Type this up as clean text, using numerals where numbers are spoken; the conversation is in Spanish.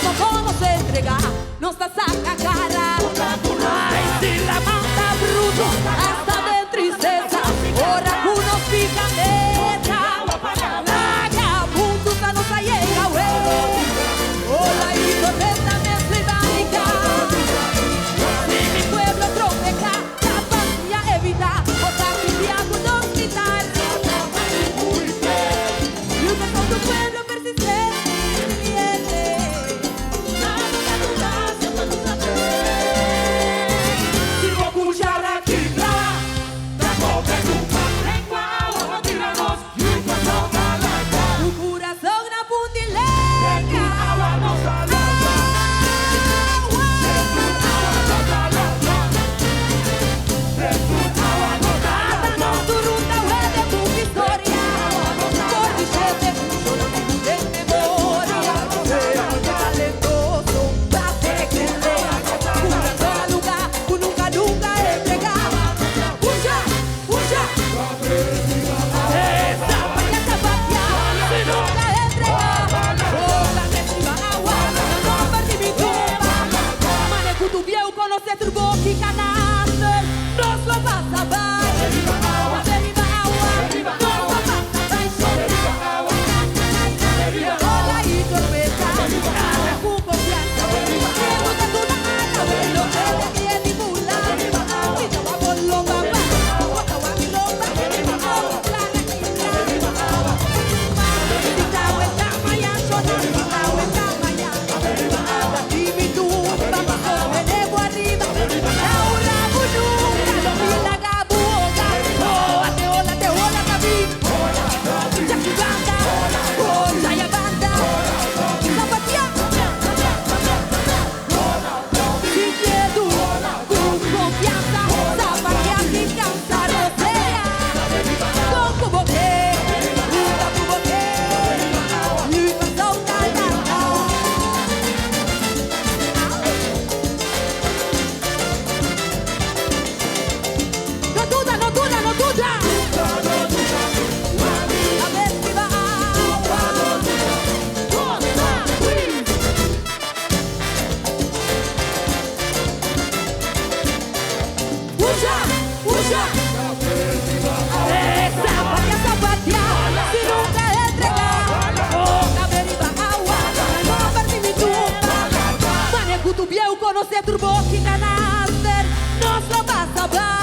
poco no se entrega, no está saca cara. Ay, si la manda bruto, hasta de tristeza, ora uno fica meta. Laga, punto, no se llega, hola, y tormenta me se va a ligar. Si mi pueblo tropeca, la paz evita, otra cristiano no hospital. Y uno con tu pueblo persistente. Tu bieu conoce turbo que canaster, nos lo vas a hablar.